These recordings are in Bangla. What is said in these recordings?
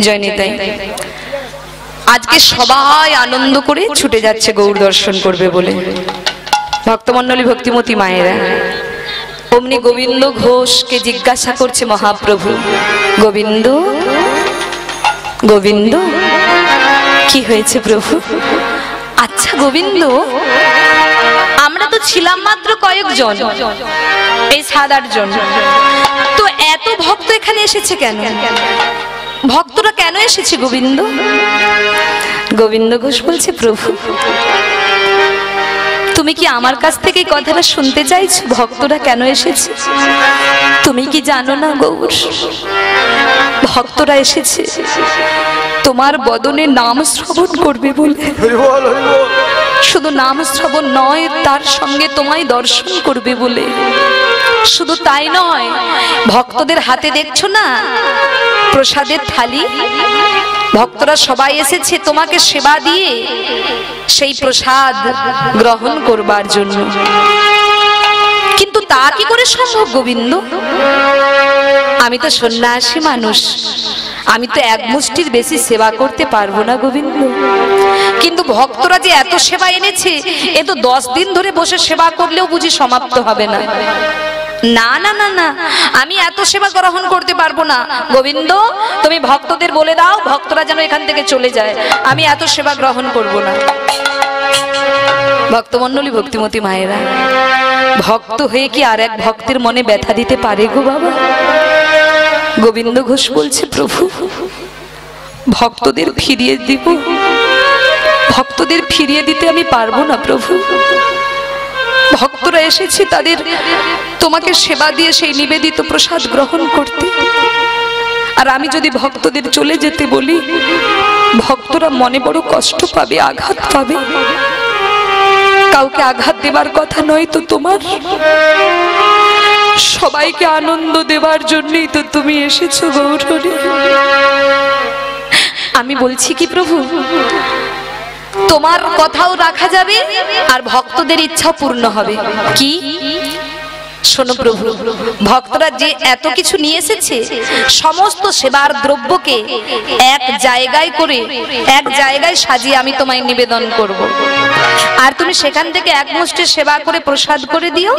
জয় নিতাই। আজকে সবাই আনন্দ করে ছুটে যাচ্ছে গৌর দর্শন করবে বলে, ভক্তমণ্ডলী ভক্তিমতী মায়েরা। অমনি গোবিন্দ ঘোষকে জিজ্ঞাসা করছে মহাপ্রভু, গোবিন্দ গোবিন্দ কি হয়েছে প্রভু? আচ্ছা গোবিন্দ, আমরা তো ছিলাম মাত্র কয়েকজন, এই 7-8 জন, তো এত ভক্ত এখানে এসেছে কেন? ভক্তরা কেন এসেছে গোবিন্দ? গোবিন্দ ঘোষ বলছে, প্রভু তুমি কি আমার কাছ থেকে এই কথাটা শুনতে চাইছো ভক্তরা কেন এসেছে? তুমি কি জানো না গৌর, ভক্তরা এসেছে তোমার বদনে নাম শ্রবণ করবে বলে। শুধু নাম শ্রবণ নয়, তার সঙ্গে তোমায় দর্শন করবে বলে। শুধু তাই নয়, ভক্তদের হাতে দেখছো না প্রসাদের থালি, ভক্তরা সবাই এসেছে তোমাকে সেবা দিয়ে সেই প্রসাদ গ্রহণ করবার জন্য। কিন্তু তা কি করে সম্ভব গোবিন্দ? আমি তো সন্ন্যাসী মানুষ, আমি তো এক মুষ্টির বেশি সেবা করতে পারবো না গোবিন্দ। কিন্তু ভক্তরা যে এত সেবা এনেছে, এ তো 10 দিন ধরে বসে সেবা করলেও বুঝি সমাপ্ত হবে না। না না না না, আমি এত সেবা গ্রহণ করতে পারবো না গোবিন্দ, তুমি ভক্তদের বলে দাও ভক্তরা যেন এখান থেকে চলে যায়, আমি এত সেবা গ্রহণ করব না। ভক্তমণ্ডলী ভক্তিমতী মায়েরা, ভক্ত হয়ে কি আর এক ভক্তের মনে ব্যথা দিতে পারে গো বাবা? গোবিন্দ ঘোষ বলছে, প্রভু ভক্তদের ফিরিয়ে দিব, ভক্তদের ফিরিয়ে দিতে আমি পারবো না প্রভু। ভক্তরা এসেছে তাদের তোমাকে সেবা দিয়ে সেই নিবেদিত প্রসাদ গ্রহণ করতে, আর আমি যদি ভক্তদের চলে যেতে বলি, ভক্তরা মনে বড় কষ্ট পাবে, আঘাত পাবে। কাউকে আঘাত দেবার কথা নয় তো তোমার, সবাইকে আনন্দ দেবার জন্যই তো তুমি এসেছো গৌরী। আমি বলছি কি প্রভু, তোমার কথাও রাখা যাবে আর ভক্তদের ইচ্ছাও পূর্ণ হবে। কি? শোনো প্রভু, ভক্তরা যে এত কিছু নিয়ে এসেছে, সমস্ত সেবার দ্রব্যকে এক জায়গায় করে এক জায়গায় সাজিয়ে আমি তোমায় নিবেদন করব, আর তুমি সেখান থেকে এক মুষ্টি সেবা করে প্রসাদ করে দিও,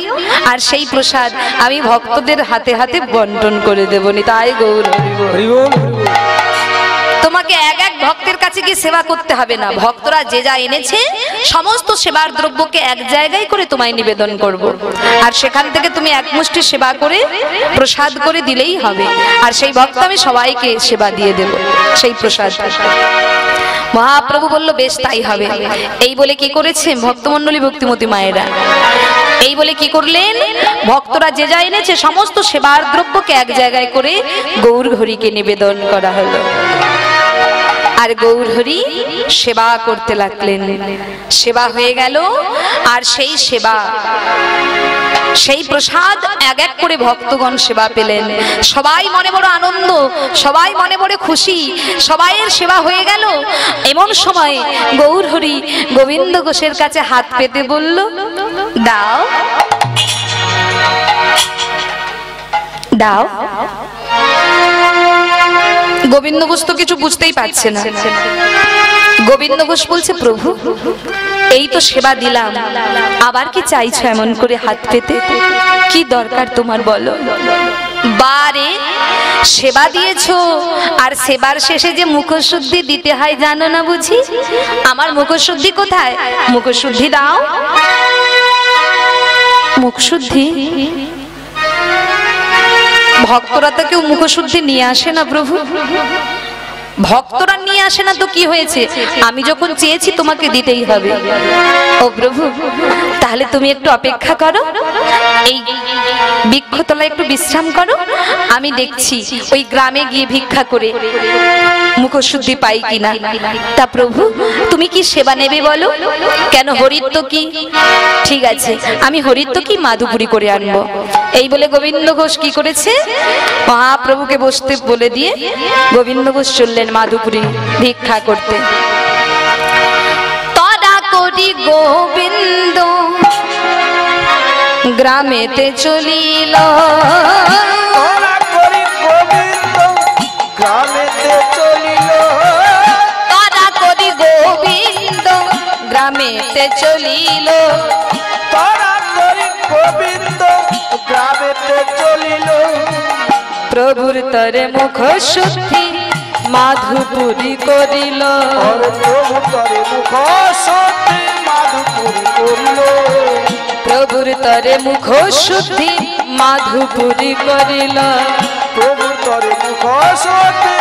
আর সেই প্রসাদ আমি ভক্তদের হাতে হাতে বন্টন করে দেবো। তাই গৌর হরি বল। তোমাকে এক এক ভক্তের কাছে গিয়ে সেবা করতে হবে না, ভক্তরা যে যা এনেছে সমস্ত সেবার দ্রব্যকে এক জায়গায় করে তোমায় নিবেদন করব, আর সেখান থেকে তুমি এক মুষ্টি সেবা করে প্রসাদ করে দিলেই হবে, আর সেই ভক্ত আমি সবাইকে সেবা দিয়ে দেব সেই প্রসাদ। মহাপ্রভু বলল, বেশ তাই হবে। এই বলে কি করেছে ভক্তমণ্ডলী ভক্তিমতী মায়েরা? এই বলে কি করলেন? ভক্তরা যে যা এনেছে সমস্ত সেবার দ্রব্যকে এক জায়গায় করে গৌর হরিকে নিবেদন করা হলো, আর গৌর হরি সেবা করতে লাগলেন। সেবা হয়ে গেল, আর সেই সেবা সেই প্রসাদ এক এক করে ভক্তগণ সেবা পেলেন। সবাই মনে বড় আনন্দ, সবাই মনে বড় খুশি, সবাইয়ের সেবা হয়ে গেল। এমন সময় গৌর হরি গোবিন্দ ঘোষের কাছে হাত পেতে বলল, দাও দাও। গোবিন্দ ঘোষ তো কিছু বুঝতেই পারছে না। গোবিন্দ ঘোষ বলছে, প্রভু এই তো সেবা দিলাম, আবার কি চাইছো এমন করে হাত পেতে? কি দরকার তোমার বলো? বারে সেবা দিয়েছো, আর সেবার শেষে যে মুখশুদ্ধি দিতে হয় জানো না বুঝি? আমার মুখশুদ্ধি কোথায়? মুখশুদ্ধি দাও। মুখশুদ্ধি? ভক্তরা তো কেউ মুখশুদ্ধি নিয়ে আসে না প্রভু, ভক্তরা নিয়ে আসে না তো কি হয়েছে? আমি যখন চেয়েছি তোমাকে দিতেই হবে। ও প্রভু, তাহলে তুমি একটু অপেক্ষা করো, এই বৃক্ষতলায় একটু বিশ্রাম করো, আমি দেখছি ওই গ্রামে গিয়ে ভিক্ষা করে মুখশুদ্ধি পাই কিনা। তা প্রভু তুমি কি সেবা নেবে বলো? কেন হরিত্ব কি? ঠিক আছে, আমি হরিত্ব কি মাধুপুরি করে আনবো। এই বলে গোবিন্দ ঘোষ কি করেছে? মহাপ্রভুকে বসতে বলে দিয়ে গোবিন্দ ঘোষ চললেন মাধুপুরি ভিক্ষা করতে। তদা করি গোবিন্দ গ্রামেতে চলিল, তদা করি গোবিন্দ গ্রামেতে চলিল। গ্রামেতে চলিল তরাতরি গোবিন্দ গ্রামেতে চলিল প্রভুর তরে মুখ শুদ্ধি মাধুপুরী করিল প্রভু তরে মুখ শুদ্ধি মাধুপুরী করিল প্রভুর তরে মুখ শুদ্ধি মাধুপুরী করিল প্রভুর তরে মুখ শুদ্ধি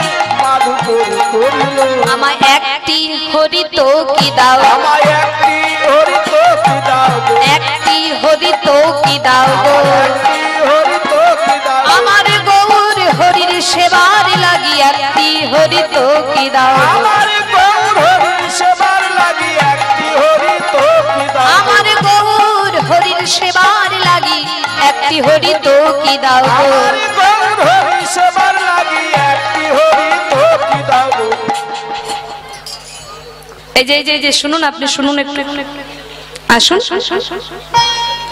মাধুপুরী করিল আমায় একটি হরিত কি দাও আমায় একটি হরিত কি দাও একটি হরিত কি দাও একটি হরিত কি দাও আমার গৌর হরির সেবার লাগি একটি হরিত কি দাও আমার গৌর হরির সেবার লাগি একটি হরিত কি দাও আমার গৌর হরির সেবার লাগি একটি হরিত কি দাও আমার গৌর হরির সেবার লাগি একটি হরিত কি দাও এই যে শুনুন আপনি শুনুন একটু আসুন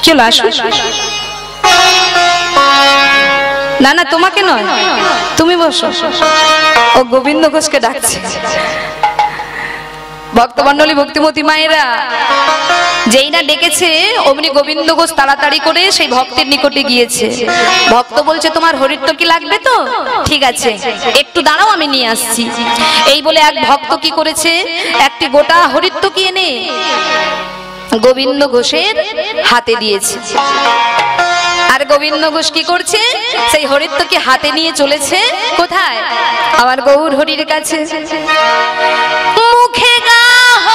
চলো আসুন না না তোমাকে নয় তুমি বসো ও গোবিন্দ ঘোষকে ডাকছে ভক্তমণ্ডলী ভক্তিমতী মায়েরা যেই না ডেকেছে অমনি গোবিন্দ ঘোষ তাড়াতাড়ি করে সেই ভক্তের নিকটে গিয়েছে ভক্ত বলছে তোমার হরিত্ব কি লাগবে তো ঠিক আছে একটু দাঁড়াও আমি নিয়ে আসছি এই বলে এক ভক্ত কি করেছে একটি গোটা হরিত্ব কি এনে গোবিন্দ ঘোষের হাতে দিয়েছে আর গোবিন্দ ঘোষ কি করছে সেই হরিত্ব কি হাতে নিয়ে চলেছে কোথায় আমার গৌর হরির কাছে মুখে গাহ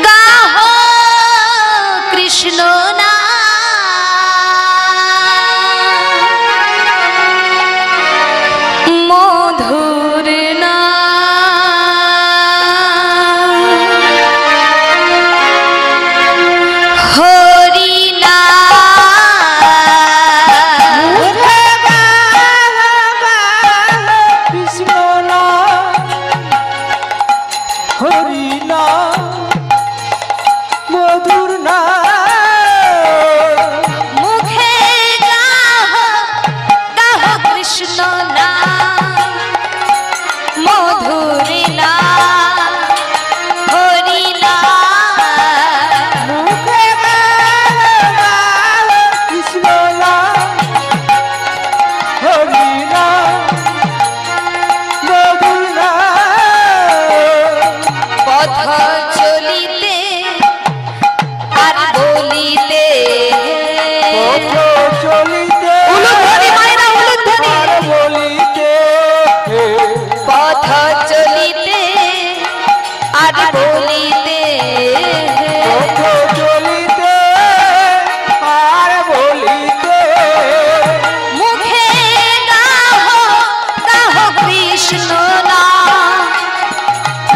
গাহ কৃষ্ণ না মধুর না হরি না কৃষ্ণ না হরি না মধুর না মুখে গাহ গাহ কৃষ্ণ না মধুর না হরি না মুখে কৃষ্ণ না হরি না মধুর না পথ চলিতে আর বলিতে পথ চলিতে উলুধ্বনি মায়েরা উলুধ্বনি আর বলিতে পথ চলিতে আর বলিতে পথ চলিতে আর বলিতে মুখে গাহ গাহ কৃষ্ণ না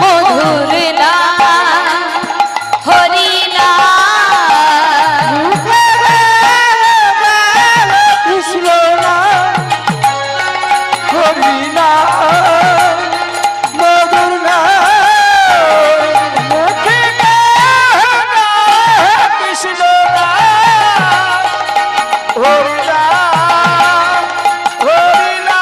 মধুর না হরি না কৃষ্ণ না হরি না মধুর না মুখে কৃষ্ণ না হরি না হরি না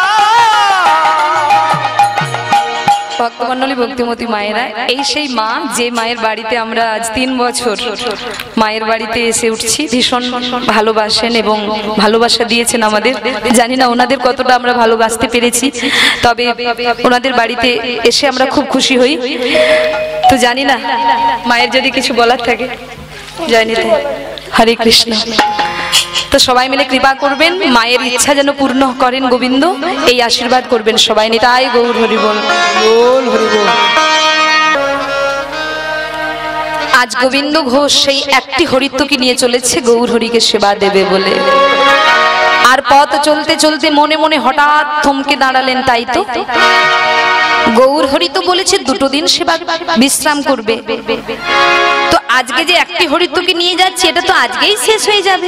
ভক্তমণ্ডলী ভক্তিমতী মায়েরা এই সেই মা যে মায়ের বাড়িতে আমরা আজ 3 বছর মায়ের বাড়িতে এসে উঠছি ভীষণ ভালোবাসেন এবং ভালোবাসা দিয়েছেন আমাদের জানি না ওনাদের কতটা আমরা ভালোবাসতে পেরেছি তবে ওনাদের বাড়িতে এসে আমরা খুব খুশি হই তো জানি না মায়ের যদি কিছু বলার থাকে জয় নিতাই হরে কৃষ্ণ তো সবাই মিলে কৃপা করবেন মায়ের ইচ্ছা যেন পূর্ণ করেন গোবিন্দ এই আশীর্বাদ করবেন সবাই নিতাই গৌর হরি বল বল হরি বল আজ গোবিন্দ ঘোষ সেই একটি হরিত্বকে নিয়ে চলেছে গৌর হরিকে সেবা দেবে বলে আর পথ চলতে চলতে মনে মনে হঠাৎ থমকে দাঁড়ালেন তাই তো গৌর হরি তো বলেছে 2 দিন সেবা বিশ্রাম করবে তো আজকে যে একটি হরিত্বকে নিয়ে যাচ্ছে এটা তো আজকেই শেষ হয়ে যাবে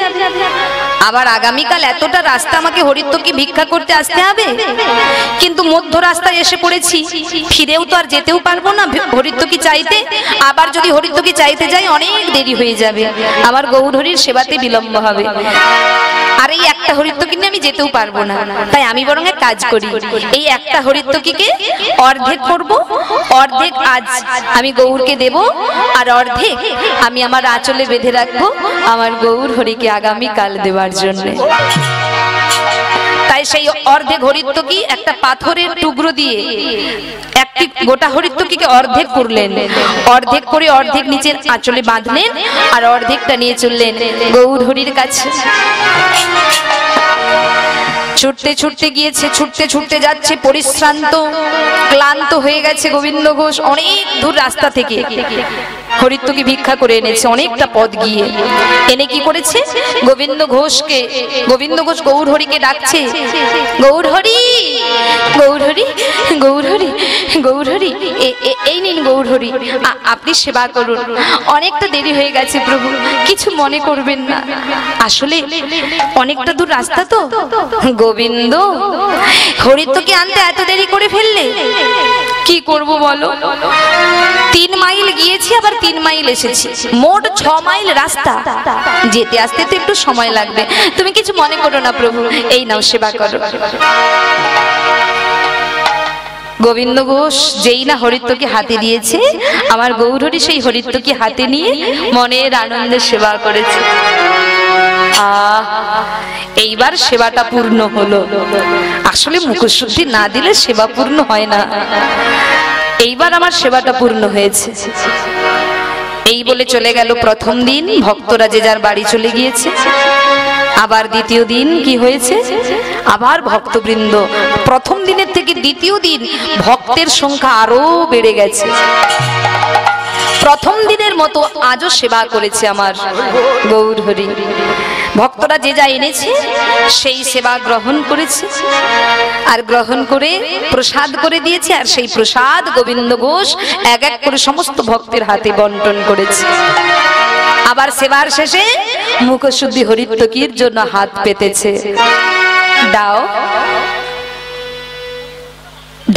আবার আগামীকাল এতটা রাস্তা আমাকে হরিত্বকে ভিক্ষা করতে আসতে হবে কিন্তু মধ্য রাস্তায় এসে পড়েছি ফিরেও তো আর যেতেও পারবো না হরিত্বকে চাইতে আবার যদি হরিত্বকে চাইতে যাই অনেক দেরি হয়ে যাবে আমার গৌর হরির সেবাতে বিলম্ব হবে আর এই একটা হরিত্তকি নিয়ে আমি যেতেও পারবো না, তাই আমি বরং এক কাজ করি, এই একটা হরিত্তকিকে অর্ধেক করব, অর্ধেক আজ আমি গৌরকে দেব, আর অর্ধেক আমি আমার আঁচলে বেঁধে রাখবো আমার গৌর হরিকে আগামী কাল দেওয়ার জন্য। তাই সেই অর্ধেক হরিত্তকি একটা পাথরের টুকরো দিয়ে একটি গোটা হরিত্তকিকে অর্ধেক করলেন, অর্ধেক করে অর্ধেক নিচের আঁচলে বাঁধলেন, আর অর্ধেকটা নিয়ে চললেন গৌর হরির কাছে। ছুটতে ছুটতে গিয়েছে, ছুটতে ছুটতে যাচ্ছে, পরিশ্রান্ত ক্লান্ত হয়ে গেছে গোবিন্দ ঘোষ। অনেক দূর রাস্তা থেকে হরিত্তকি ভিক্ষা করে এনেছে, অনেকটা পথ গিয়ে এনে কি করেছে, গোবিন্দ ঘোষকে, গোবিন্দ ঘোষ গৌর হরিকে ডাকছে, গৌর হরি, গৌর হরি, গৌর হরি, গৌর হরি, এই নিন গৌর হরি, আপনি সেবা করুন। অনেকটা দেরি হয়ে গেছে প্রভু, কিছু মনে করবেন না, আসলে অনেকটা দূর রাস্তা তো। গোবিন্দ, হরিত্তকি আনতে এত দেরি করে ফেললে, কি করব বলো? 3 মাইল গিয়েছি, আবার 3 মাইল এসেছি, মোট 6 মাইল রাস্তা, যেতে আসতে তো একটু সময় লাগবে, তুমি কিছু মনে করো না প্রভু, এই নাও সেবা করো। গোবিন্দ ঘোষ যেই না হরিত্তকি হাতে দিয়েছে, আমার গৌর হরি সেই হরিত্তকি হাতে নিয়ে মনের আনন্দে সেবা করেছে। এইবার সেবাটা পূর্ণ হলো। আসলে মুখশুদ্ধি না দিলে সেবা পূর্ণ হয় না, এইবার আমার সেবাটা পূর্ণ হয়েছে। এই বলে চলে গেল প্রথম দিন, ভক্তরা যে যার বাড়ি চলে গিয়েছে। আবার দ্বিতীয় দিন কি হয়েছে, আবার ভক্তবৃন্দ, প্রথম দিনের থেকে দ্বিতীয় দিন ভক্তের সংখ্যা আরো বেড়ে গেছে। প্রথম দিনের মতো আজও সেবা করেছে আমার গৌর হরি। ভক্তরা যে যা এনেছে সেই সেবা গ্রহণ করেছে, আর গ্রহণ করে প্রসাদ করে দিয়েছে, আর সেই প্রসাদ গোবিন্দ ঘোষ এক এক করে সমস্ত ভক্তের হাতে বন্টন করেছে। আবার সেবার শেষে মুখশুদ্ধি হরিত্তকির জন্য হাত পেতেছে, দাও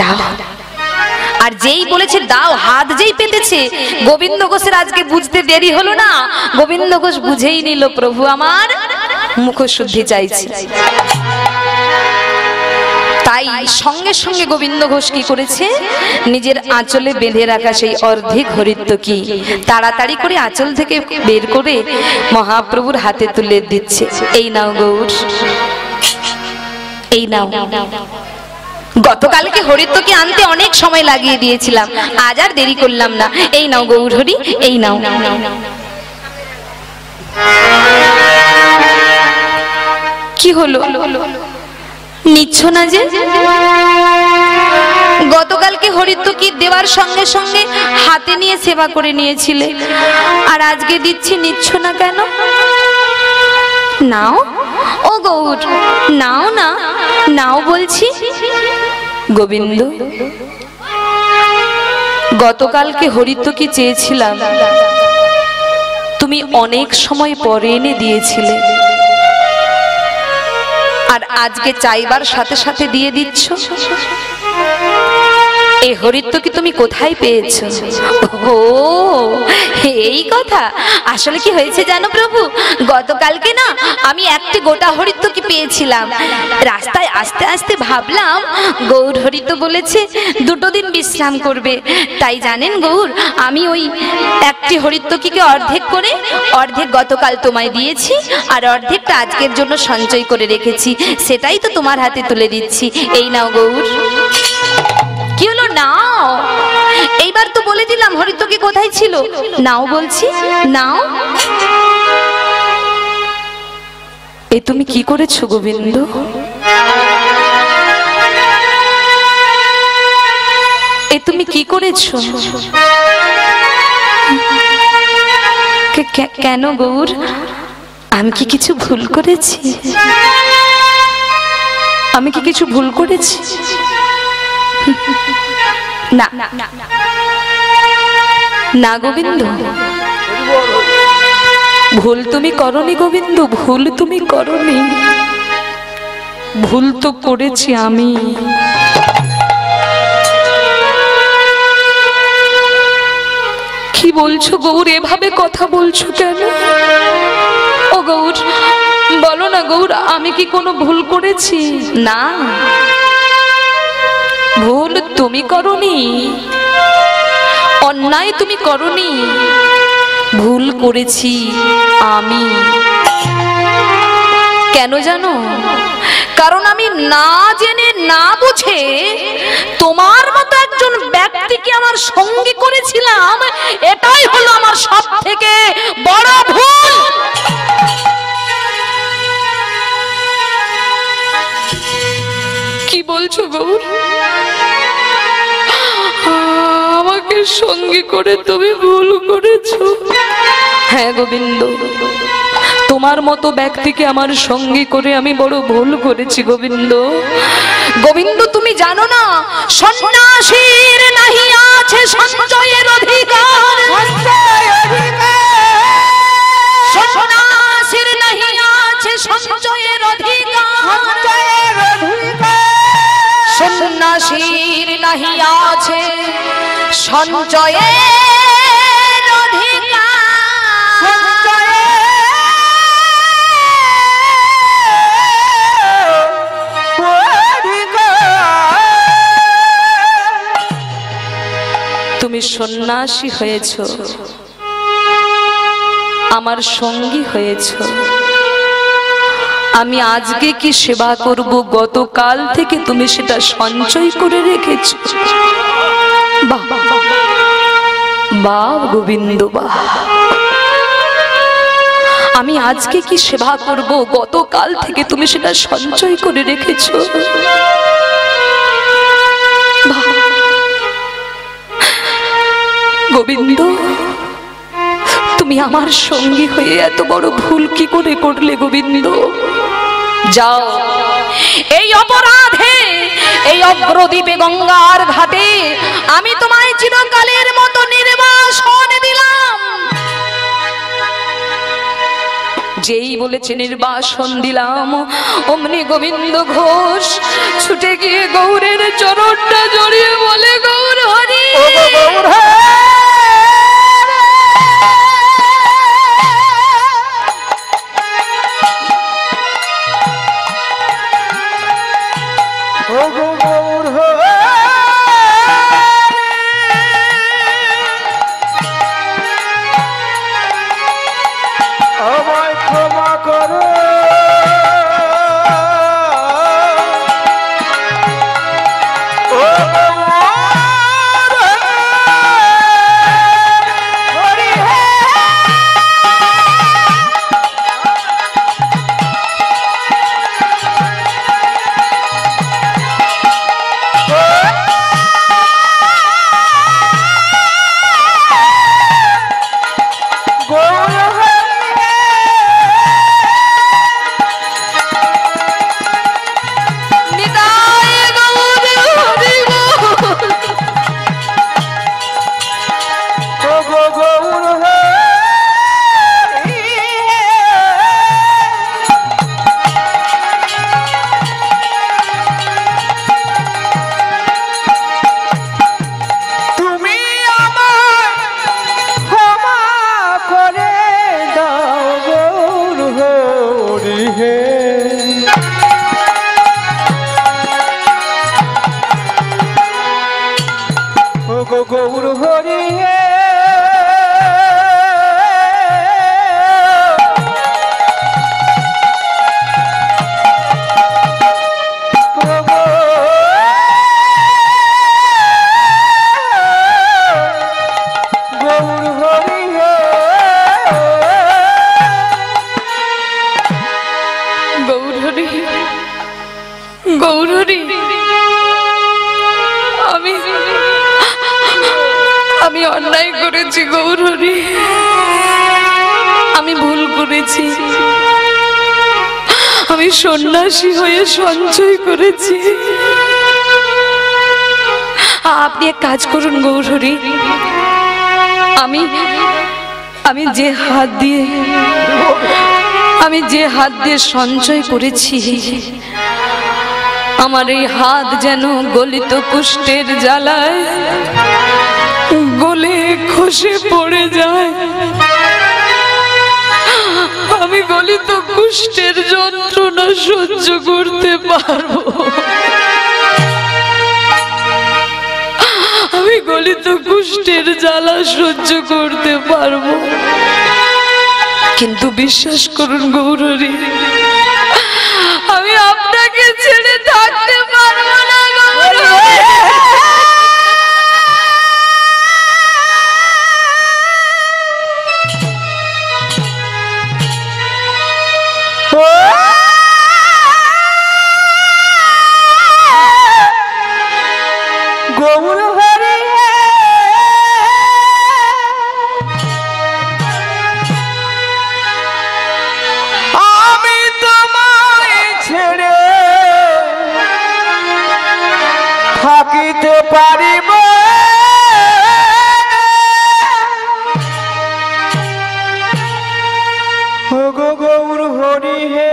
দাও। আর যেই বলেছে দাও, হাত যেই পেতেছে, গোবিন্দ ঘোষের আজকে বুঝতে দেরি হলো না, গোবিন্দ ঘোষ বুঝেই নিল প্রভু আমার মুখশুদ্ধি চাইছে। তাই সঙ্গে সঙ্গে গোবিন্দ ঘোষ কি করেছে, নিজের আঁচলে বেঁধে রাখা সেই অর্ধেক হরিত্তকি তাড়াতাড়ি করে আঁচল থেকে বের করে মহাপ্রভুর হাতে তুলে দিচ্ছে, এই নাও গৌর, এই নাও। গতকালকে হরিত্তকি আনতে অনেক সময় লাগিয়ে দিয়েছিলাম, আজ আর দেরি করলাম না, এই নাও গৌর হরি, এই নাও। কি হলো, নিচ্ছ না যে? গতকালকে হরিত্তকি দেওয়ার সঙ্গে সঙ্গে হাতে নিয়ে সেবা করে নিয়েছিলে, আর আজকে দিচ্ছি, নিচ্ছ না কেন? নাও ও গৌর, নাও না, নাও বলছি। গোবিন্দ, গতকালকে হরিত্তকি চেয়েছিলাম, তুমি অনেক সময় পরে এনে দিয়েছিলে, আর আজকে চাইবার সাথে সাথে দিয়ে দিচ্ছ। এই হরিত্তকি তুমি কোথায় পেয়েছো? ও এই কথা। আসলে কি হয়েছে জানো প্রভু, গতকালকে না আমি একটি গোটা হরিত্তকি পেয়েছিলাম, রাস্তায় আস্তে আস্তে ভাবলাম গৌর হরি তো বলেছে 2 দিন বিশ্রাম করবে, তাই জানেন গৌর, আমি ওই একটি হরিত্তকিকে অর্ধেক করে অর্ধেক গতকাল তোমায় দিয়েছি, আর অর্ধেকটা আজকের জন্য সঞ্চয় করে রেখেছি, সেটাই তো তোমার হাতে তুলে দিচ্ছি, এই নাও গৌর। কি হলো, নাও। এইবার তো বলে দিলাম হরিত্তকি কোথায় ছিল, নাও বলছি, নাও। এ তুমি কি করেছো গোবিন্দ? এ তুমি কি করেছো? কেন গৌর, আমি কি কিছু ভুল করেছি? আমি কি কিছু ভুল করেছি? না না গোবিন্দ, ভুল তুমি করনি গোবিন্দ, ভুল তুমি করনি, ভুল তো করেছি আমি। কি বলছো গৌর, এভাবে কথা বলছো কেন? ও গৌর, বলো না গৌর, আমি কি কোনো ভুল করেছি? না, ভুল তুমি করনি, অন্যায় তুমি করনি, ভুল করেছি আমি। কেন জানো? কারণ আমি না জেনে না বুঝে তোমার মতো একজন ব্যক্তিকে আমার সঙ্গী করেছিলাম। এটাই হলো আমার সব থেকে বড় ভুল। কি বলছো গৌর? আমাকে সঙ্গী করে তুমি ভুল করেছো? হ্যাঁ গোবিন্দ, তোমার মতো ব্যক্তিকে আমার সঙ্গী করে আমি বড় ভুল করেছি গোবিন্দ। গোবিন্দ তুমি জানো না, সন্ন্যাসীর নাহি আছে সঞ্চয়ের অধিকার, সন্ন্যাসীর নাহি আছে সঞ্চয়ের অধিকার, সন্ন্যাসীর নাহি আছে সঞ্চয়ের অধিকার। তুমি সন্ন্যাসী হয়েছ, আমার সঙ্গী হয়েছ, আমি আজকে কি সেবা করব গতকাল থেকে তুমি সেটা সঞ্চয় করে রেখেছ। বাহ বাহ গোবিন্দ বাহ। আমি আজকে কি সেবা করব গতকাল থেকে তুমি সেটা সঞ্চয় করে রেখেছ। গোবিন্দ, তুমি আমার সঙ্গী হয়ে এত বড় ভুল কি করে করলে গোবিন্দ? যাও, এই অপরাধে, এই অগ্রদ্বীপে গঙ্গার ঘাটে আমি তোমায় চিরকালের মতো নির্বাসন দিলাম। যেই বলেছে নির্বাসন দিলাম, অমনি গোবিন্দ ঘোষ ছুটে গিয়ে গৌরের চরণটা জড়িয়ে বলে, গৌর হরি, গৌর আমি অন্যায় করেছি গৌর হরি, আমি ভুল করেছি, আমি সন্ন্যাসী হয়ে সঞ্চয় করেছি। আপনি এক কাজ করুন গৌর হরি, আমি যে হাত দিয়ে সঞ্চয় করেছি, আমার এই হাত যেন গলিত কুষ্ঠের জ্বালায় গলে খসে পড়ে যায়। আমি গলিত কুষ্ঠের যন্ত্রণা সহ্য করতে পারবো, আমি গলিত কুষ্ঠের জ্বালা সহ্য করতে পারবো, কিন্তু বিশ্বাস করুন গৌরহরি, আমি আপনাকে ছেড়ে থাকতে পারবো না গৌরহরি। গৌরহরি আমি তোমায় ছেড়ে থাকিতে পারিব গো গৌরহরি হে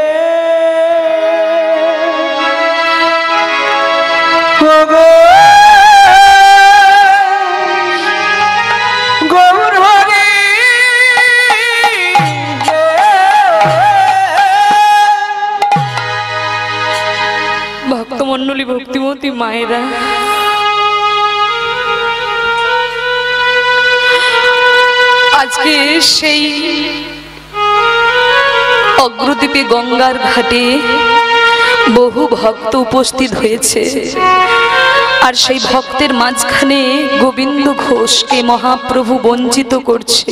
গো ভক্তমণ্ডলী, ভক্তিমতী মায়েরা, আজকে সেই অগ্রদ্বীপে গঙ্গার ঘাটে বহু ভক্ত উপস্থিত হয়েছে, আর সেই ভক্তের মাঝখানে গোবিন্দ ঘোষকে মহাপ্রভু বঞ্চিত করছে।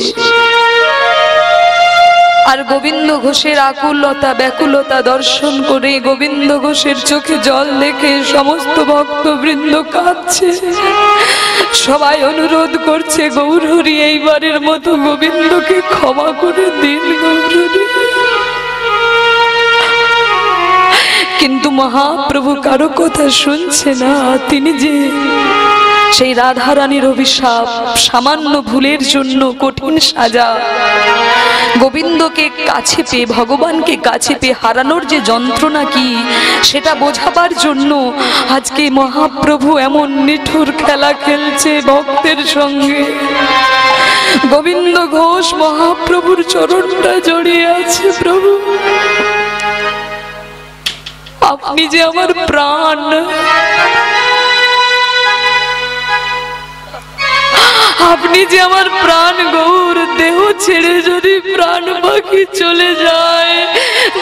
আর গোবিন্দ ঘোষের আকুলতা ব্যাকুলতা দর্শন করে, গোবিন্দ ঘোষের চোখে জল দেখে সমস্ত ভক্তবৃন্দ কাঁদছে। সবাই অনুরোধ করছে, গৌরহরি এইবারের মতো গোবিন্দকে ক্ষমা করে দিন গৌরহরি। কিন্তু মহাপ্রভু কারো কথা শুনছে না। তিনি যে সেই রাধারানীর অভিশাপ, সামান্য ভুলের জন্য কঠিন সাজা, গোবিন্দকে কাছে পেয়ে, ভগবানকে কাছে পেয়ে হারানোর যে যন্ত্রণা কি সেটা বোঝাবার জন্য আজকে মহাপ্রভু এমন নিঠুর খেলা খেলছে ভক্তের সঙ্গে। গোবিন্দ ঘোষ মহাপ্রভুর চরণটা জড়িয়ে আছে। প্রভু, আপনি যে আমার প্রাণ, আপনি যে আমার প্রাণ গৌর। দেহ ছেড়ে যদি প্রাণ পাখি চলে যায়,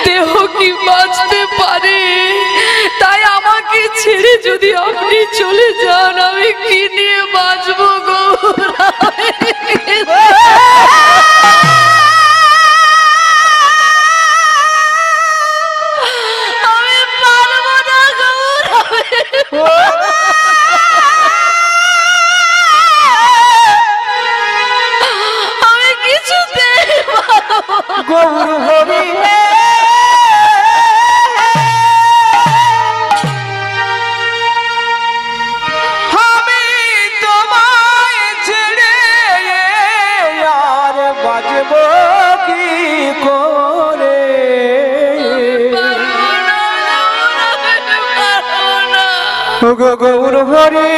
দেহ কি বাঁচতে পারে? তাই আমাকে ছেড়ে যদি আপনি চলে যান, আমি কি নিয়ে বাঁচবো গৌর? আমি পারবো না গৌর। গৌরহরি আমি তোমায় ছেড়ে আর বাজব কি করে? গৌরহরি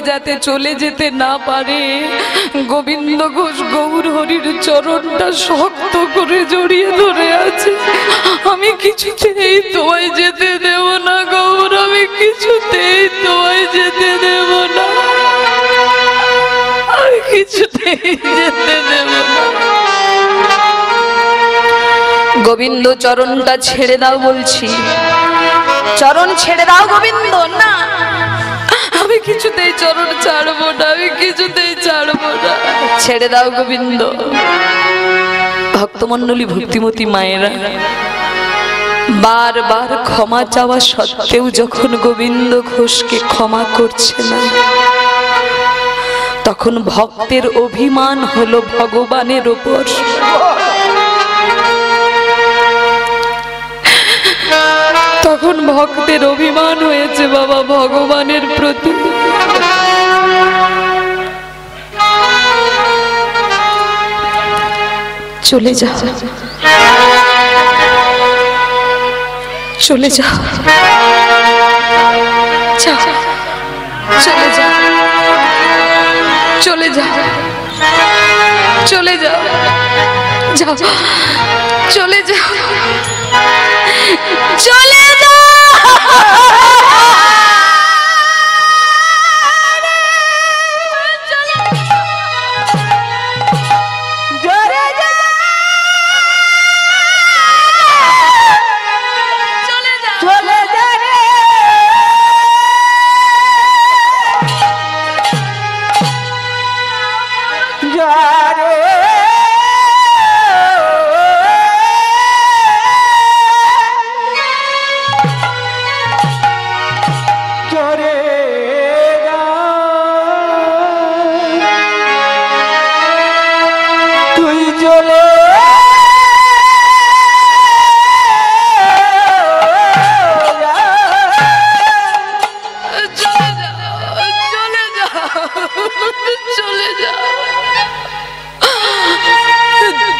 যাতে চলে যেতে না পারে, গোবিন্দ ঘোষ গৌরহরির চরণটা শক্ত করে জড়িয়ে ধরে আছে। আমি কিছুতেই তোমায় যেতে দেব না গৌর, আমি কিছুতেই তোমায় যেতে দেব না, আমি কিছুতেই যেতে দেব না। গোবিন্দ, চরণটা ছেড়ে দাও বলছি, চরণ ছেড়ে দাও গোবিন্দ। না, আমি কিছুতেই চরণ ছাড়বো না, আমি কিছুতেই ছাড়বো না, ছেড়ে দাও গোবিন্দ। ভক্তমণ্ডলী, ভক্তিমতী মায়েরা, বারবার ক্ষমা চাওয়া সত্ত্বেও যখন গোবিন্দ ঘোষকে ক্ষমা করছে না, তখন ভক্তের অভিমান হলো ভগবানের ওপর। তখন ভক্তের অভিমান হয়েছে বাবা ভগবানের প্রতি। চলে যা, চলে যা, যা, চলে যা, চলে যা, চলে যা, যাও, চলে যা, চলে যা।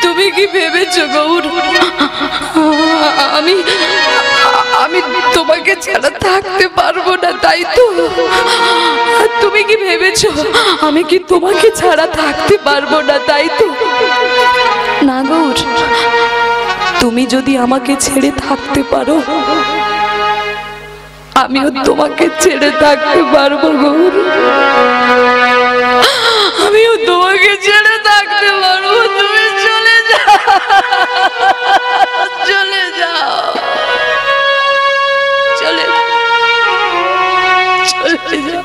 তুমি কি ভেবেছো গৌর আমি আমি তোমাকে ছাড়া থাকতে পারবো না, তাই তো? তুমি কি ভেবেছো আমি কি তোমাকে ছাড়া থাকতে পারবো না, তাই তো? না গৌর, তুমি যদি আমাকে ছেড়ে থাকতে পারো আমিও তোমাকে ছেড়ে থাকতে পারবো গৌর, আমিও তোমাকে ছেড়ে থাকতে পারবো। তুমি চলে যাও, চলে যাও, চলে চলে যাও।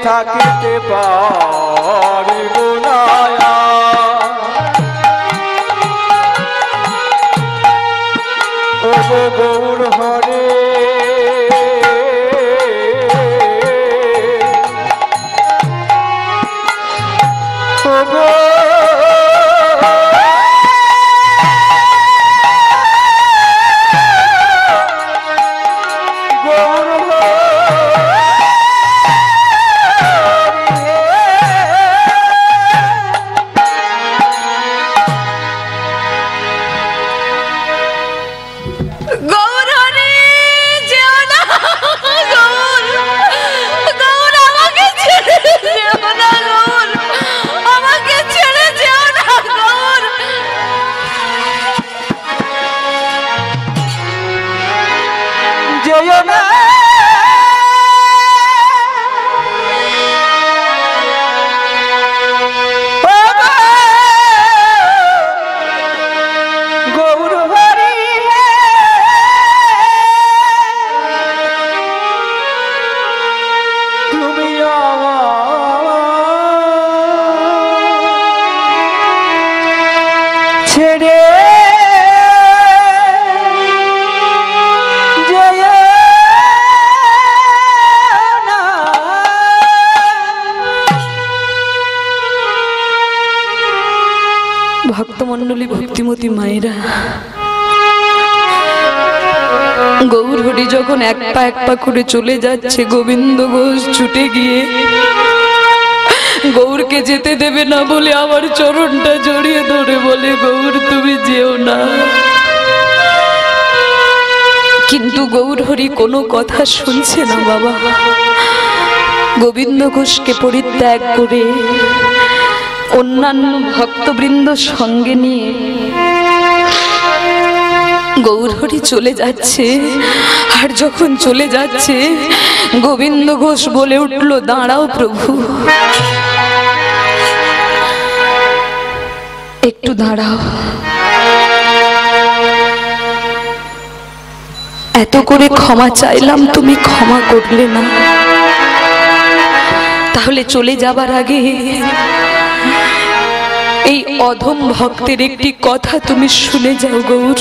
থাকিতে পারিব না, ও গৌর হরে ও গো ভক্তমণ্ডলী, ভক্তিমতী মায়েরা, গৌর হরি যখন এক পা করে চলে যাচ্ছে, গোবিন্দ ঘোষ ছুটে গিয়ে গৌরকে যেতে দেবে না বলে আমার চরণটা জড়িয়ে ধরে বলে, গৌর তুমি যেও না। কিন্তু গৌর হরি কোনো কথা শুনছে না বাবা। গোবিন্দ ঘোষকে পরিত্যাগ করে অন্যান্য ভক্তবৃন্দ সঙ্গে নিয়ে গৌরহরি চলে যাচ্ছে, আর যখন চলে যাচ্ছে গোবিন্দ ঘোষ বলে উঠল, দাঁড়াও প্রভু, একটু দাঁড়াও। এত করে ক্ষমা চাইলাম, তুমি ক্ষমা করলে না, তাহলে চলে যাবার আগে এই অধম ভক্তের একটি কথা তুমি শুনে যাও গৌর।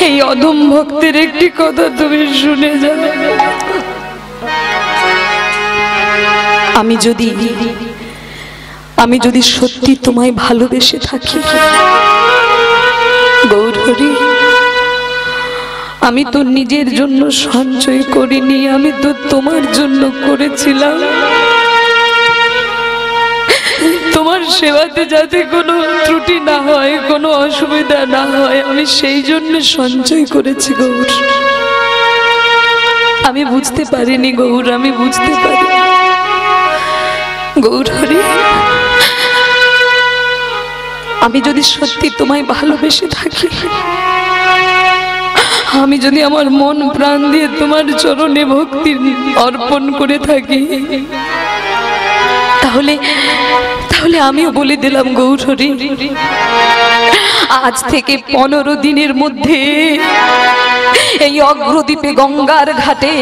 এই অধম ভক্তের একটি কথা তুমি শুনে যাও। আমি যদি সত্যি তোমায় ভালোবেসে থাকি গৌরহরি, আমি তো নিজের জন্য সঞ্চয় করিনি, আমি তো তোমার জন্য করেছিলাম, তোমার সেবাতে যাতে কোনো ত্রুটি না হয়, কোনো অসুবিধা না হয়, আমি সেই জন্য সঞ্চয় করেছি গৌর। আমি বুঝতে পারিনি গৌর, আমি বুঝতে পারি গৌরহরি। আমি যদি সত্যি তোমায় ভালোবেসে থাকি, আমি যদি আমার মন প্রাণ দিয়ে তোমার চরণে ভক্তি অর্পণ করে থাকি, তাহলে আমিও বলে দিলাম গৌরহরি, আজ থেকে 15 দিনের মধ্যে এই অগ্রদ্বীপে গঙ্গার ঘাটে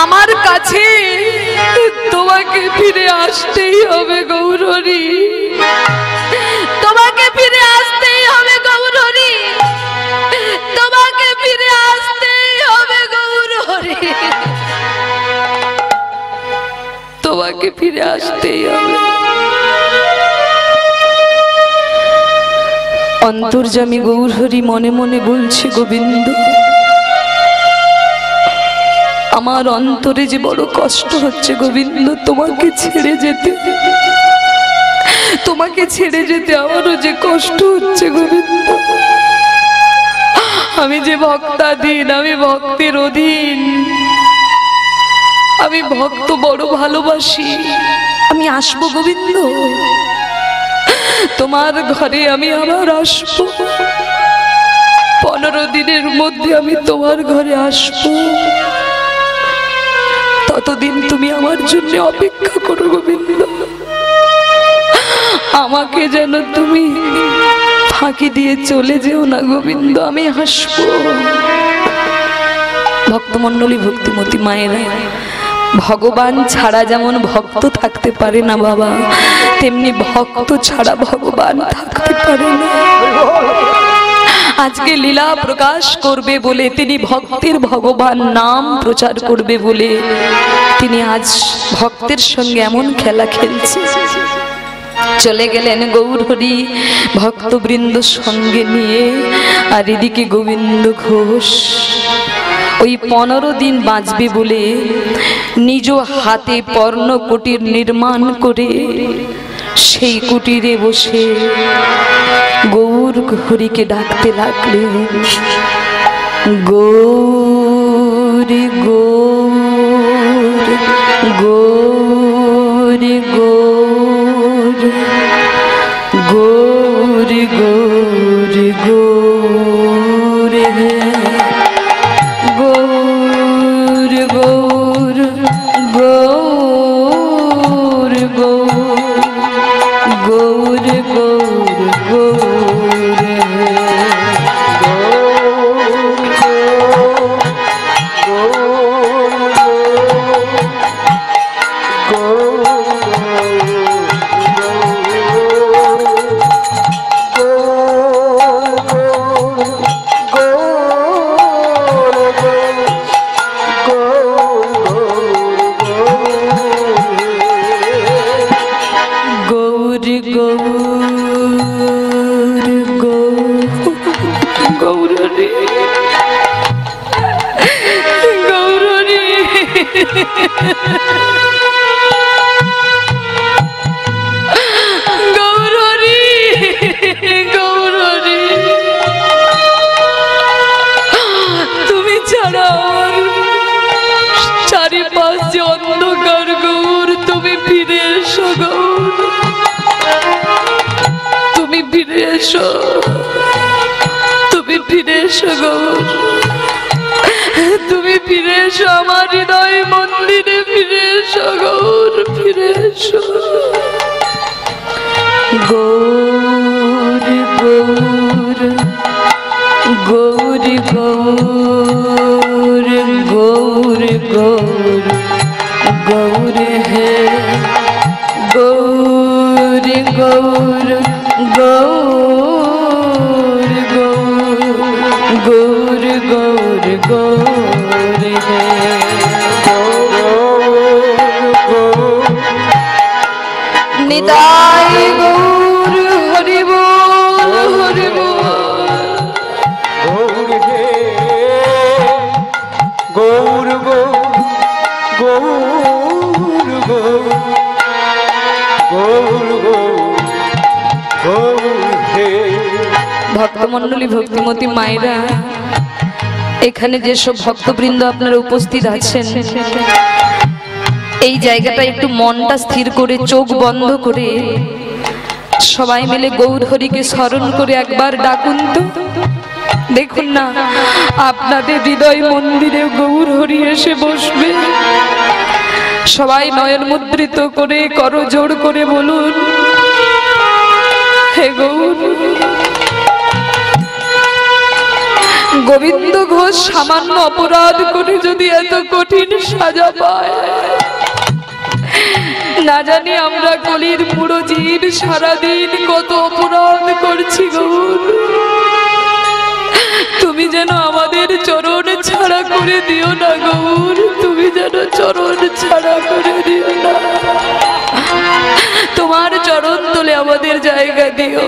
আমার কাছে তোমাকে ফিরে আসতেই হবে গৌরহরি, তোমাকে ফিরে আসতেই হবে গৌরহরি, তোমাকে ফিরে আসতেই হবে গৌরহরি, তোমাকে ফিরে আসতেই হবে। অন্তর্যামী গৌরহরি মনে মনে বলছে, গোবিন্দ, আমার অন্তরে যে বড় কষ্ট হচ্ছে গোবিন্দ, তোমাকে ছেড়ে যেতে, তোমাকে ছেড়ে যেতে আমারও যে কষ্ট হচ্ছে গোবিন্দ। আমি যে ভক্তাধীন, আমি ভক্তের অধীন, আমি ভক্ত বড় ভালোবাসি, আমি আসবো গোবিন্দ, তোমার ঘরে আমি আবার আসবো, 15 দিনের মধ্যে আমি তোমার ঘরে আসবো, ততদিন তুমি আমার জন্য অপেক্ষা করো গোবিন্দ, আমাকে যেন তুমি ফাঁকি দিয়ে চলে যেও না গোবিন্দ, আমি আসবো। ভক্তমণ্ডলী, ভক্তিমতী মায়েরা, ভগবান ছাড়া যেমন ভক্ত থাকতে পারে না বাবা, তেমনি ভক্ত ছাড়া ভগবান থাকতে পারে না। আজকে লীলা প্রকাশ করবে বলে, তিনি ভক্তের ভগবান নাম প্রচার করবে বলে তিনি আজ ভক্তের সঙ্গে এমন খেলা খেলছে। চলে গেলেন গৌরহরি ভক্তবৃন্দ সঙ্গে নিয়ে, আর এদিকে গোবিন্দ ঘোষ ওই 15 দিন বাঁচবে বলে নিজ হাতে পর্ণ কুটির নির্মাণ করে সেই কুটিরে বসে গৌর হরিকে ডাকতে লাগলেন, গৌর গৌর গৌর গৌর গৌর গৌর গৌর গৌর গৌর গৌর গৌর গৌর গৌর তুমি ছাড়া আমার চারিপাশ যে অন্ধকার গৌর, তুমি ফিরে এসো গৌর, তুমি ফিরে এসো। এসো গৌর, তুমি ফিরে এসো আমার হৃদয় মন্দিরে, ফিরে এসো গৌর, ফিরে এসো। গৌর গৌর গৌর গৌর গৌর গৌর গৌর হে গৌর গৌর গৌর গৌর গৌর গৌর হে নিতাই গৌর হরি বল হরি বল। গৌর হে গৌর গৌর গৌর গৌর গৌর হে। ভক্তমণ্ডলী, ভক্তিমতী মায়েরা, এখানে যেসব ভক্তবৃন্দ আপনারা উপস্থিত আছেন, এই জায়গাটা একটু মনটা স্থির করে চোখ বন্ধ করে সবাই মিলে গৌর হরিকে স্মরণ করে একবার ডাকুন তো। দেখুন না, আপনাদের হৃদয় মন্দিরে গৌর হরি এসে বসবে। সবাই নয়ন মুদ্রিত করে করজোড় করে বলুন, হে গৌর। গোবিন্দ ঘোষ সামান্য অপরাধ করে যদি এত কঠিন সাজা পায়, না জানি আমরা কলির পুরো জীব সারাদিন কত অপরাধ করছি গৌর। তুমি যেন আমাদের চরণ ছাড়া করে দিও না গৌর, তুমি যেন চরণ ছাড়া করে দিও না। তোমার চরণ তলে আমাদের জায়গা দিও।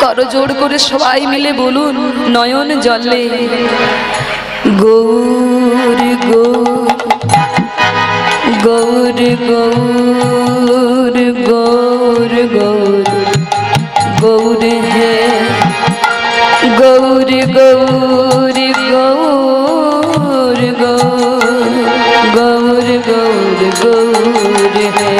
করজোড় করে সবাই মিলে বলুন নয়ন জলে, গৌর গৌর গৌর গৌর গৌর গৌর গৌর হে গৌর গৌর গৌর গৌর গৌর গৌর হে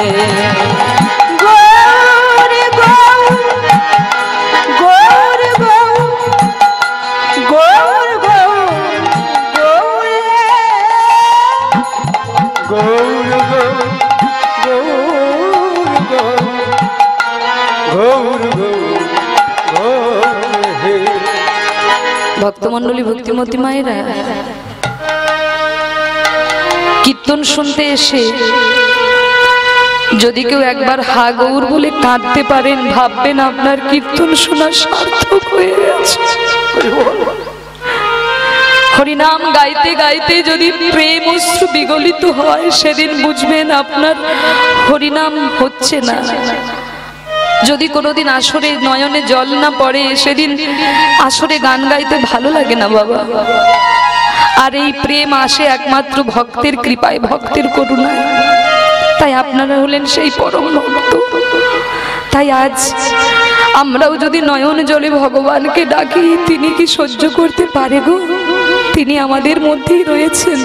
ভক্তমণ্ডলী, ভক্তিমতী মায়েরা, কীর্তন শুনতে এসে যদি কেউ একবার হা গৌর বলে কাঁদতে পারেন, ভাববেন আপনার কীর্তন শোনা সার্থক হয়ে গেছে। হরিনাম গাইতে গাইতে যদি প্রেম অশ্রু বিগলিত হয়, সেদিন বুঝবেন আপনার হরিনাম হচ্ছে না। যদি কোনোদিন আসরে নয়নে জল না পড়ে, সেদিন আসরে গান গাইতে ভালো লাগে না বাবা। আর এই প্রেম আসে একমাত্র ভক্তের কৃপায়, ভক্তের করুণায়। তাই আপনারা হলেন সেই পরম ভক্ত। তাই আজ আমরাও যদি নয়ন জলে ভগবানকে ডাকি, তিনি কি সহ্য করতে পারে গো? তিনি আমাদের মধ্যেই রয়েছেন,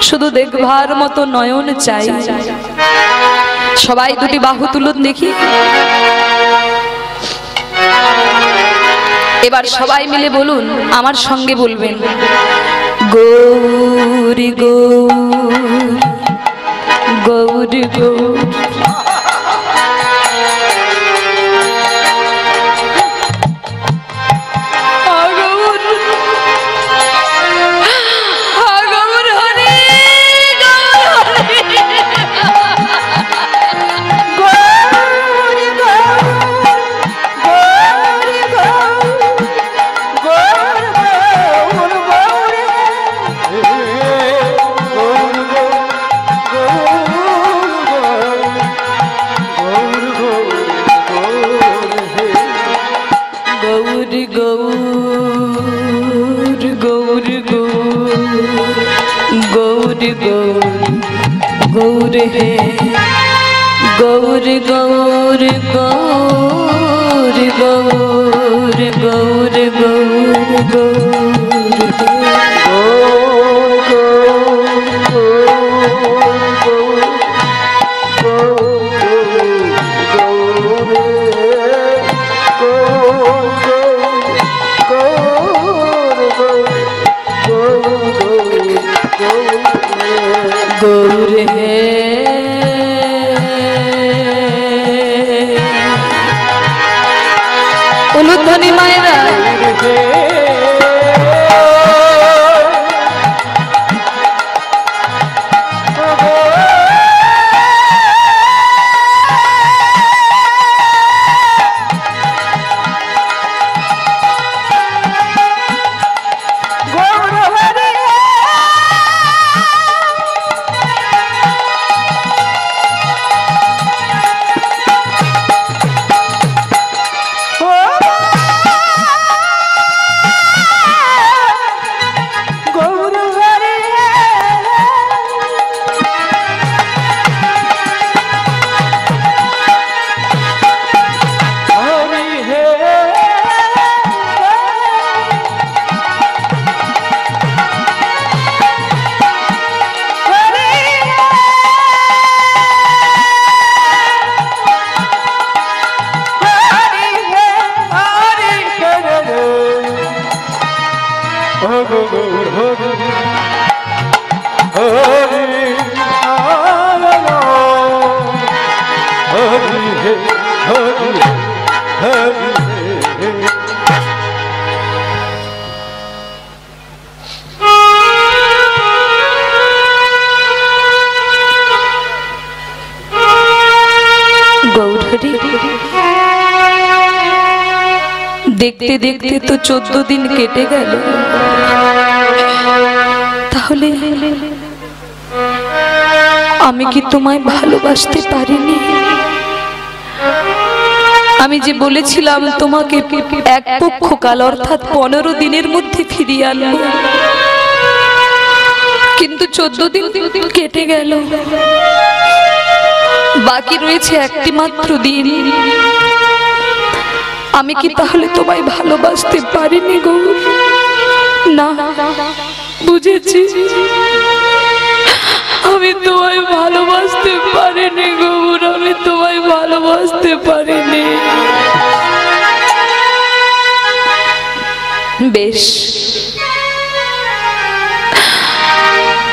শুধু দেখবার মতো নয়ন চাই। সবাই দুটি বাহু তুলুন দেখি। এবার সবাই মিলে বলুন, আমার সঙ্গে বলবেন, গৌরী গৌর গৌরী গৌর। गौर है गौर गौर गौर गौर गौर गौर गौर উলুধ্বনি মায়েরা দেখতে দেখতে তো 14 দিন কেটে গেল। তাহলে আমি কি তোমায় ভালোবাসতে পারিনি? আমি যে বলেছিলাম তোমাকে এক পক্ষ কাল অর্থাৎ 15 দিনের মধ্যে ফিরিয়ে আনবো, কিন্তু 14 দিন কেটে গেল, বাকি রয়েছে একটি মাত্র দিন। আমি কি তাহলে তোমায় ভালোবাসতে পারিনি গৌর? না, বুঝেছি, আমি তোমায় ভালোবাসতে পারিনি গৌর, আমি তোমায় ভালোবাসতে পারিনি। বেশ,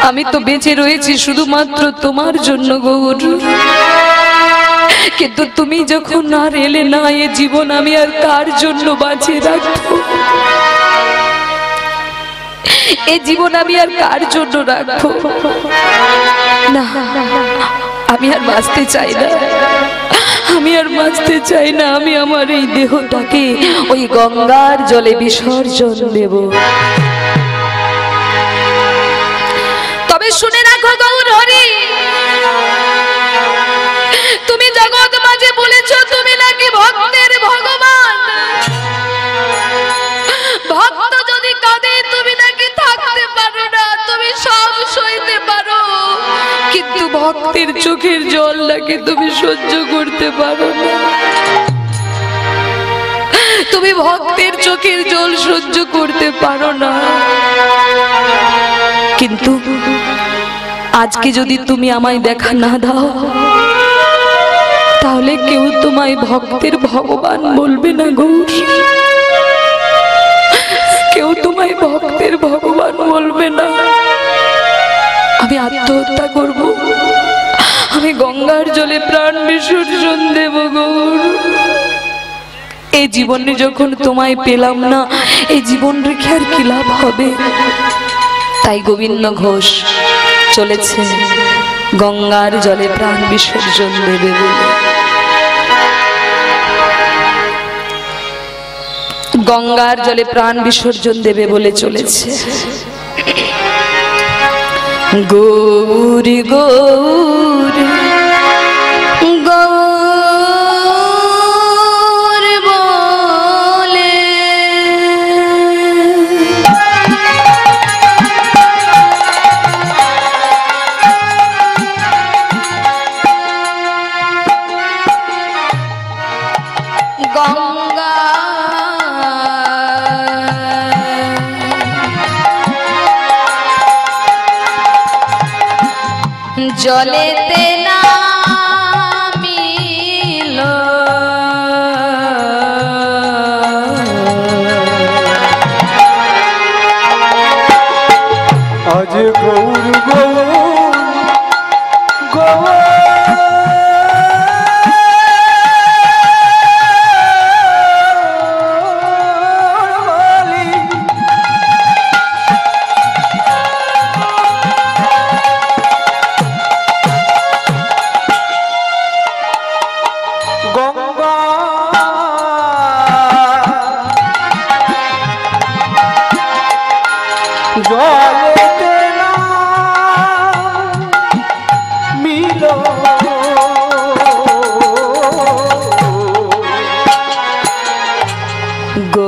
আমি তো বেঁচে রয়েছি শুধুমাত্র তোমার জন্য গৌর, কিন্তু তুমি যখন আর এলে না, এ জীবন আমি আর কার জন্য বাঁচিয়ে রাখবো? এ জীবন আমি আর কার জন্য রাখবো? না, আমি আর বাঁচতে চাই না, আমি আর বাঁচতে চাই না। আমি আমার এই দেহটাকে ওই গঙ্গার জলে বিসর্জন দেব। তবে শুনে রাখো গৌর হরি, তুমি জগৎ মাঝে বলেছ তুমি নাকি ভক্তের ভগবান। ভক্ত যদি কাঁদে তুমি নাকি থাকতে পারো না, তুমি সব সইতে পারো, কিন্তু ভক্তের চোখের জল নাকি তুমি সহ্য করতে পারো না। তুমি ভক্তের চোখের জল সহ্য করতে পারো না, কিন্তু আজকে যদি তুমি আমায় দেখা না দাও, তাহলে কেউ তোমায় ভক্তের ভগবান বলবে না গৌর, কেউ তোমায় ভক্তের ভগবান বলবে না। আমি আত্মহত্যা করব, আমি গঙ্গার জলে প্রাণ বিসর্জন দেব গৌর। এই জীবনে যখন তোমায় পেলাম না, এই জীবন রেখে আর কি লাভ হবে? তাই গোবিন্দ ঘোষ চলেছে গঙ্গার জলে প্রাণ বিসর্জন দেবে বলে। গঙ্গার জলে প্রাণ বিসর্জন দেবে বলে চলেছে। গৌরী গৌর গৌর বলে গঙ্গা জলেতে নামিল আজ গৌর গৌর গৌর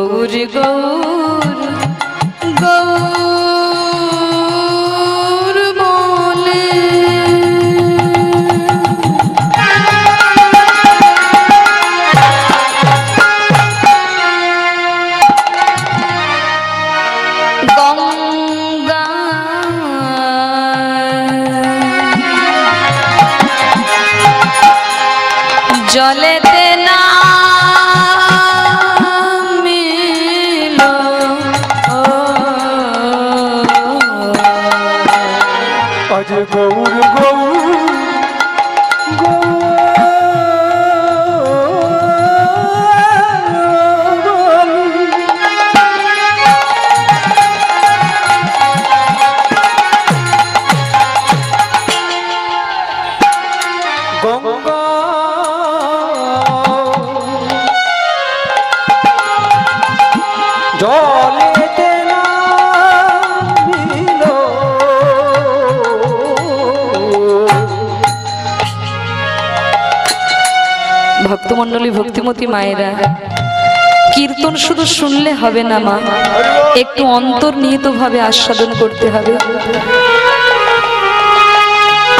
গৌর গৌর গৌর বলে গঙ্গা জলেতে না আজ গৌর গঙ্গা জলেতে নামিল ভক্তমণ্ডলী ভক্তিমতী মায়েরা কীর্তন শুধু শুনলে হবে না মা, একটু অন্তর্নিহিত ভাবে আস্বাদন করতে হবে।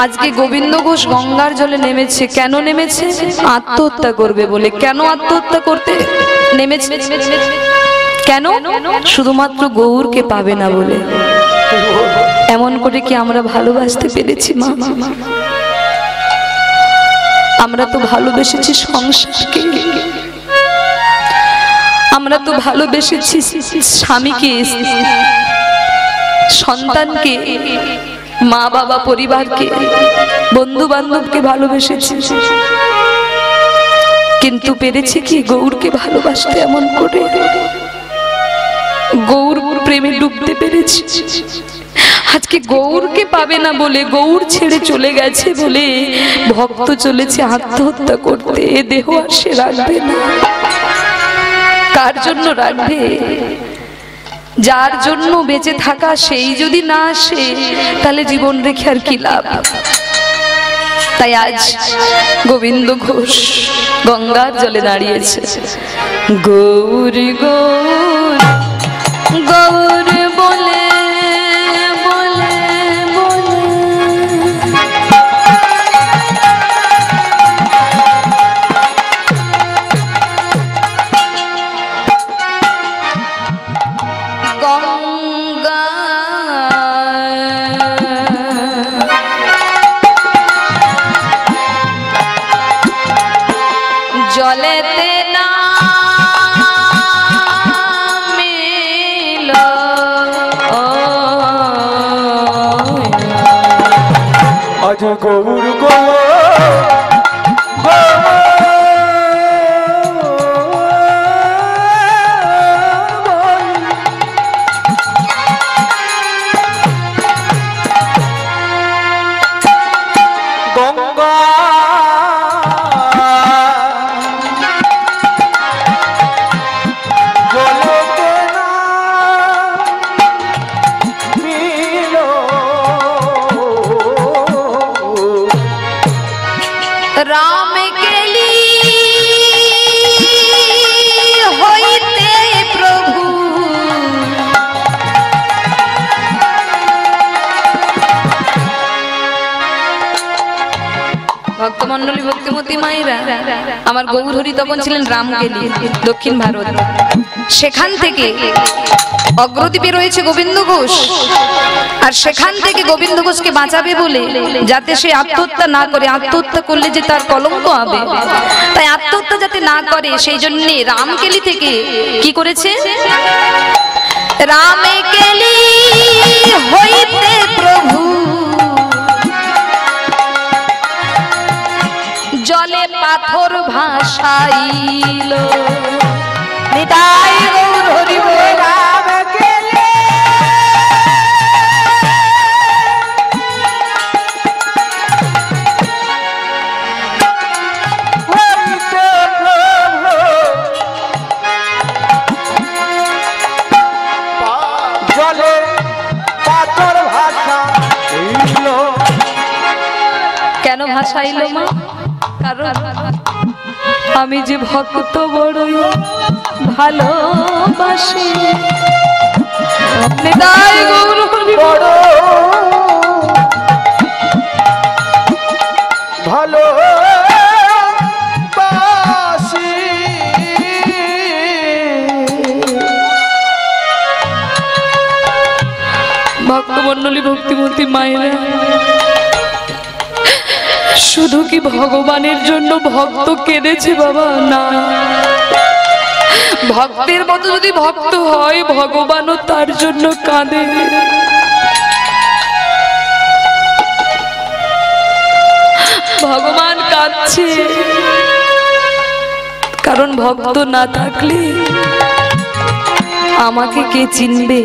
আজকে গোবিন্দ ঘোষ গঙ্গার জলে নেমেছে, কেন নেমেছে? আত্মহত্যা করবে বলে। কেন আত্মহত্যা করতে নেমেছে? কেন? শুধুমাত্র গৌরকে পাবে না বলে। এমন করে কি আমরা ভালোবাসতে পেরেছি মা? আমরা তো ভালোবেসেছি সংসারকে, আমরা তো ভালোবেসেছি স্বামীকে, সন্তানকে, মা বাবা, পরিবারকে, বন্ধু বান্ধবকে ভালোবেসেছি, কিন্তু পেরেছি কি গৌরকে ভালোবাসতে? এমন করে গৌর প্রেমে ডুবতে পেরেছি। আজকে গৌরকে পাবে না বলে, গৌর ছেড়ে চলে গেছে বলে ভক্ত চলেছে আত্মহত্যা করতে। এ দেহ আর সে রাখবে না। কার জন্য রাখবে? যার জন্য বেঁচে থাকা সেই যদি না আসে, তাহলে জীবন রেখে আর কি লাভ? তাই আজ গোবিন্দ ঘোষ গঙ্গার জলে দাঁড়িয়েছে। গৌর গৌর গৌর বলে বলে বলে গঙ্গা জলেতে নামিল আজ গৌর গঙ্গা জলেতে নামিল রাম কেলি হইতে প্রভু ভক্তমণ্ডলী ভক্তিমতী মায়েরা, আমার গৌরহরি তখন ছিলেন রামকেলি, দক্ষিণ ভারত। সেখান থেকে অগ্রদ্বীপে রয়েছে গোবিন্দ ঘোষ, আর সেখান থেকে গোবিন্দ ঘোষকে বাঁচাবে বলে, যাতে সে আত্মহত্যা না করে, আত্মহত্যা করলে যে তার কলঙ্ক হবে, তাই আত্মহত্যা যাতে না করে সেই জন্য রামকেলি থেকে কি করেছে? রামকেলি হইতে প্রভু জলে পাথর ভাসাইল। নিতাই গৌর হরি বল। জলে পাথর ভাষা কেন ভাসাইল মা? কারণ আমি যে ভক্ত বড়ই ভালোবাসে। নিতাই গৌর হরি বড় ভালোবাসি। ভক্তমণ্ডলী ভক্তিমতী মায়েরা, শুধু কি ভগবানের জন্য ভক্ত কেঁদেছে বাবা? না, ভক্তের মতো যদি ভক্ত হয় ভগবানও তার জন্য কাঁদে। ভগবান কাঁদছে, কারণ ভক্ত না থাকলে আমাকে কে চিনবে?